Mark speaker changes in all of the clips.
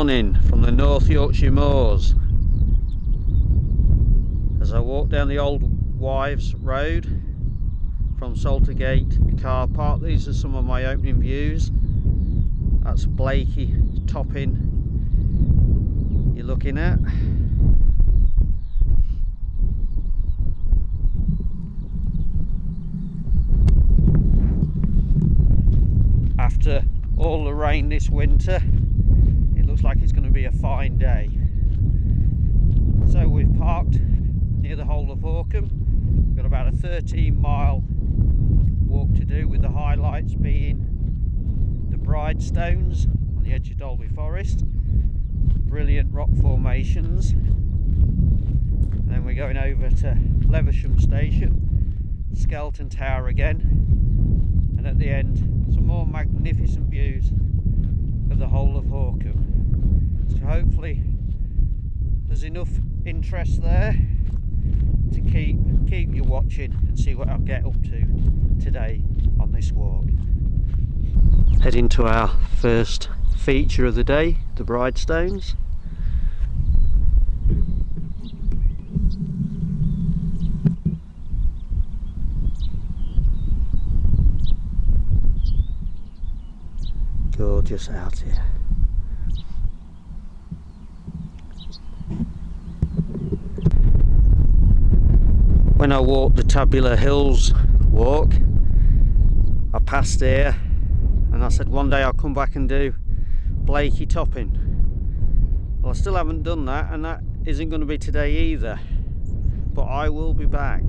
Speaker 1: morning from the North Yorkshire moors as I walk down the old Wives Road from Saltergate car park. These are some of my opening views. That's Blakey Topping you're looking at. After all the rain this winter, it looks like it's going to be a fine day. So we've parked near the whole of Horcum. We've got about a 13-mile walk to do, with the highlights being the Bridestones on the edge of Dolby Forest. Brilliant rock formations. And then we're going over to Levisham Station, Skelton Tower again, and at the end some more magnificent views of the whole of Horcum. So hopefully there's enough interest there to keep you watching and see what I'll get up to today on this walk. Heading to our first feature of the day, the Bridestones. Gorgeous out here. When I walked the Tabular Hills walk, I passed here and I said one day I'll come back and do Blakey Topping. Well, I still haven't done that, and that isn't going to be today either, but I will be back.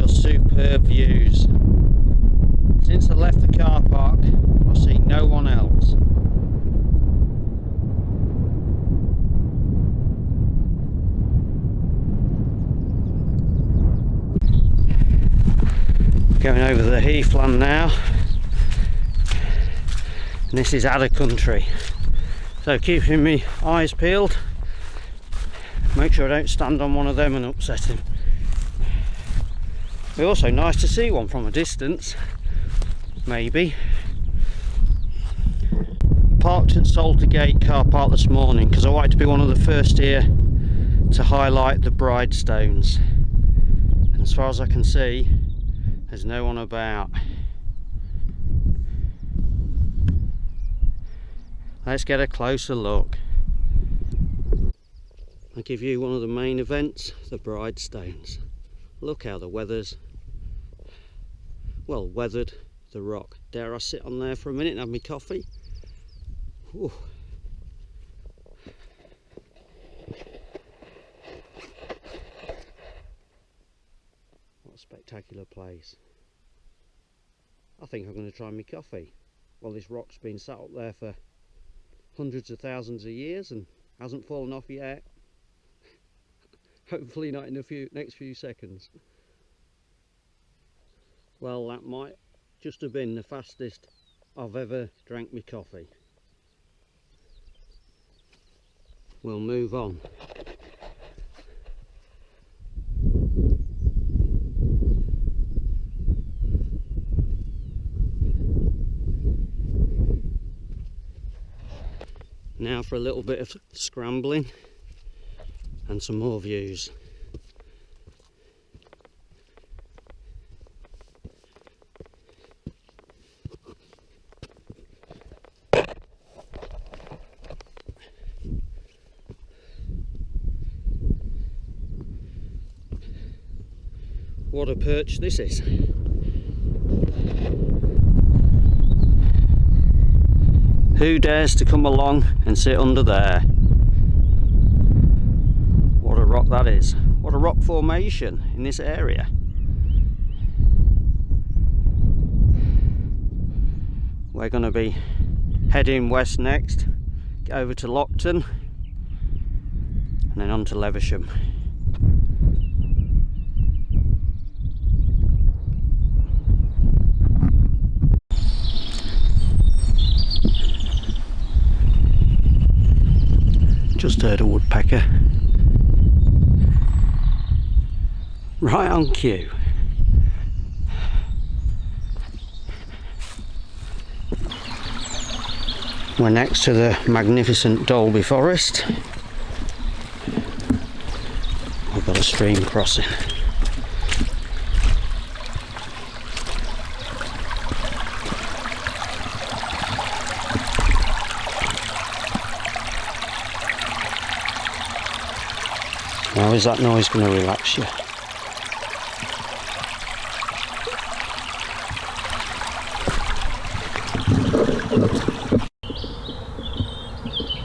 Speaker 1: Superb views. Since I left the car park, I've seen no one else. Going over the heathland now, and this is Adder country, so keeping my eyes peeled, make sure I don't stand on one of them and upset him. It's also nice to see one from a distance, maybe. Parked at Saltergate car park this morning because I wanted to be one of the first here to highlight the Bridestones. And as far as I can see, there's no one about. Let's get a closer look. I'll give you one of the main events, the Bridestones. Look how the weather's well weathered the rock. Dare I sit on there for a minute and have my coffee? Ooh. What a spectacular place. I think I'm going to try my coffee. Well, this rock's been sat up there for hundreds of thousands of years and hasn't fallen off yet. Hopefully not in the next few seconds. Well, that might just have been the fastest I've ever drank my coffee. We'll move on. Now for a little bit of scrambling and some more views. What a perch this is. Who dares to come along and sit under there? What a rock that is. What a rock formation in this area. We're going to be heading west next, get over to Lockton and then on to Levisham. Just heard a woodpecker. Right on cue. We're next to the magnificent Dalby Forest. We've got a stream crossing. Now, is that noise going to relax you?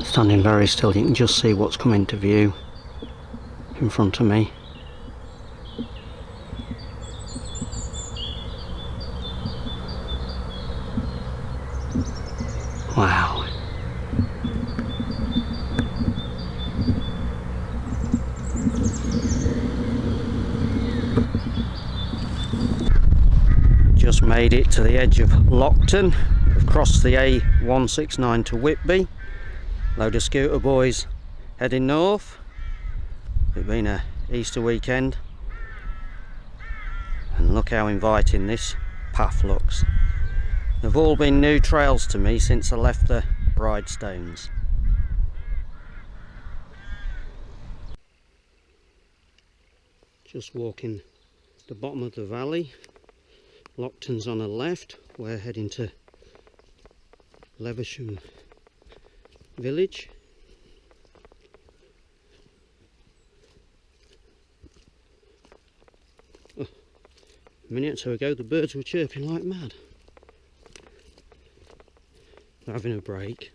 Speaker 1: Standing very still, you can just see what's come into view in front of me. Wow. Just made it to the edge of Lockton. We've crossed the A169 to Whitby. Load of scooter boys heading north. It's been a Easter weekend, and look how inviting this path looks. They've all been new trails to me since I left the Bridestones. Just walking the bottom of the valley. Lockton's on the left. We're heading to Levisham village. Oh, a minute or two ago the birds were chirping like mad. They're having a break.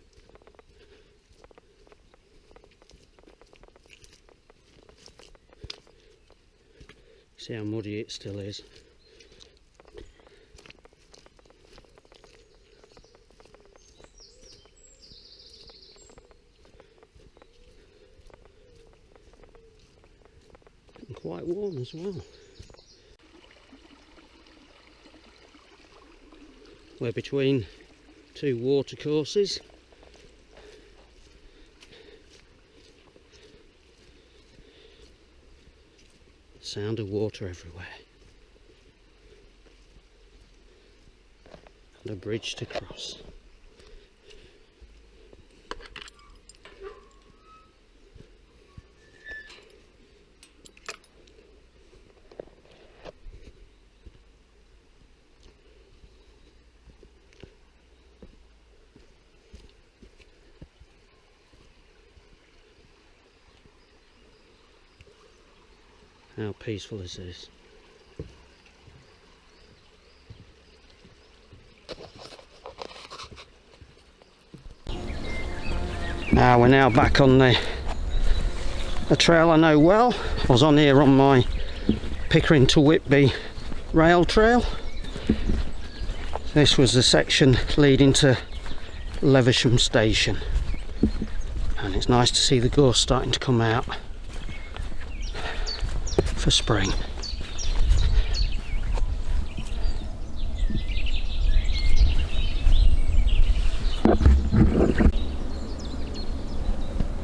Speaker 1: See how muddy it still is. Quite warm as well. We're between two water courses. Sound of water everywhere. And a bridge to cross. How peaceful is this? Now we're now back on the trail I know well. I was on here on my Pickering to Whitby rail trail. This was the section leading to Levisham station, and it's nice to see the gorse starting to come out for spring.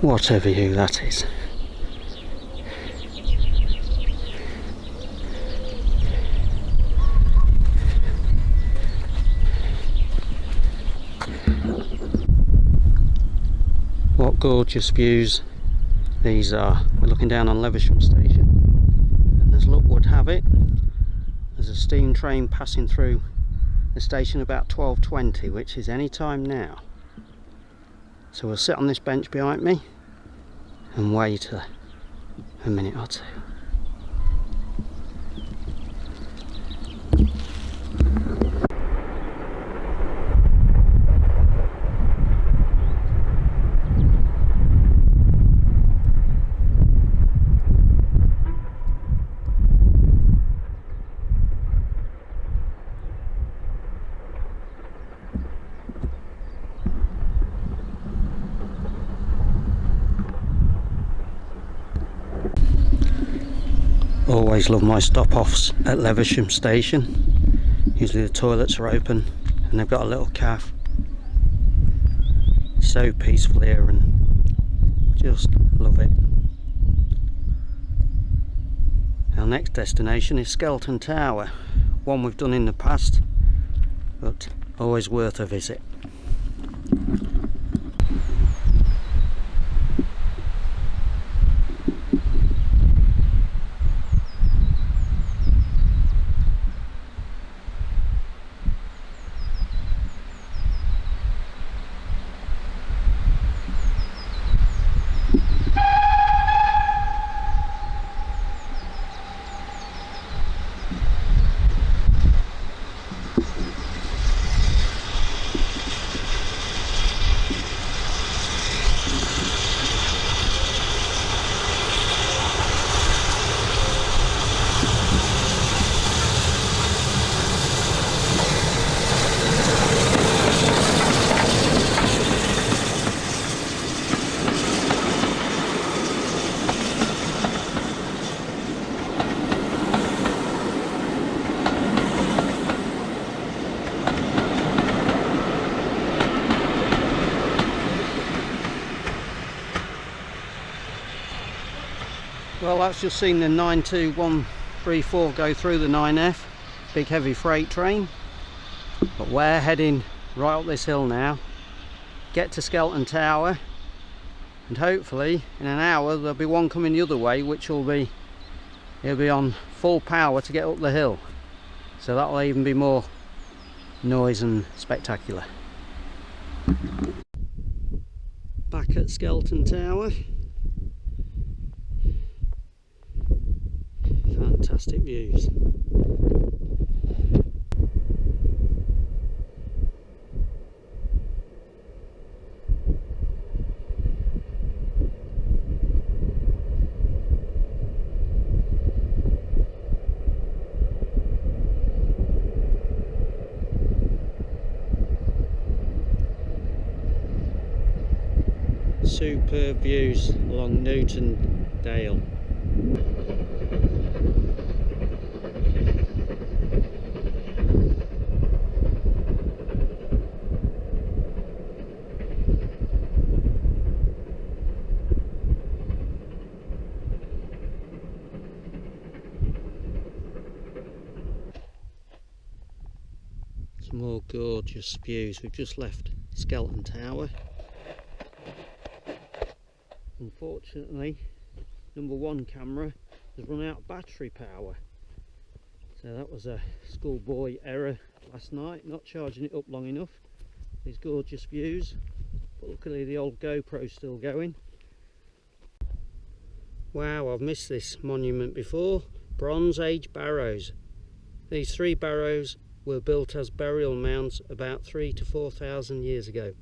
Speaker 1: What a view that is. What gorgeous views these are. We're looking down on Levisham station, and as luck would have it, there's a steam train passing through the station about 12:20, which is any time now. So we'll sit on this bench behind me and wait a minute or two. Always love my stop-offs at Levisham station. Usually the toilets are open and they've got a little cafe. So peaceful here and Just love it. Our next destination is Skelton Tower, one we've done in the past, but always worth a visit. Well, that's just seen the 92134 go through the 9F, big heavy freight train. But we're heading right up this hill now, get to Skelton Tower, and hopefully in an hour there'll be one coming the other way, which will be, it'll be on full power to get up the hill. So that'll even be more noise and spectacular. Back at Skelton Tower. Fantastic views. Superb views along Newton Dale. Some more gorgeous views. We've just left Skelton Tower. Unfortunately, number one camera has run out of battery power, so that was a schoolboy error last night, not charging it up long enough. These gorgeous views, but luckily the old GoPro's still going. Wow, I've missed this monument before. Bronze Age barrows. These three barrows were built as burial mounds about 3,000 to 4,000 years ago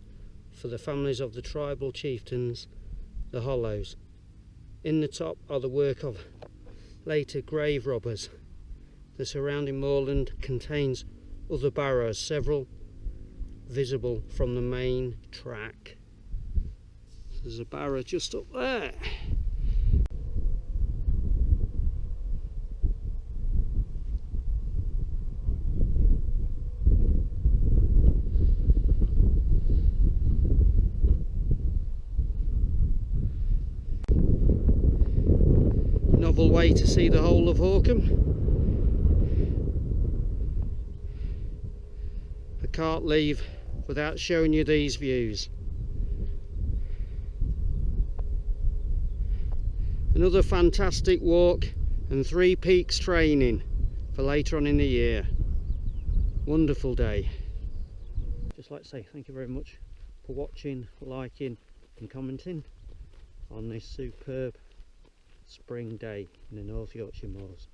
Speaker 1: for the families of the tribal chieftains, the Hollows. In the top are the work of later grave robbers. The surrounding moorland contains other barrows, several visible from the main track. There's a barrow just up there. Novel way to see the whole of Horcum. I can't leave without showing you these views. Another fantastic walk and 3 peaks training for later on in the year. Wonderful day. Just like to say thank you very much for watching, liking and commenting on this superb spring day in the North Yorkshire moors.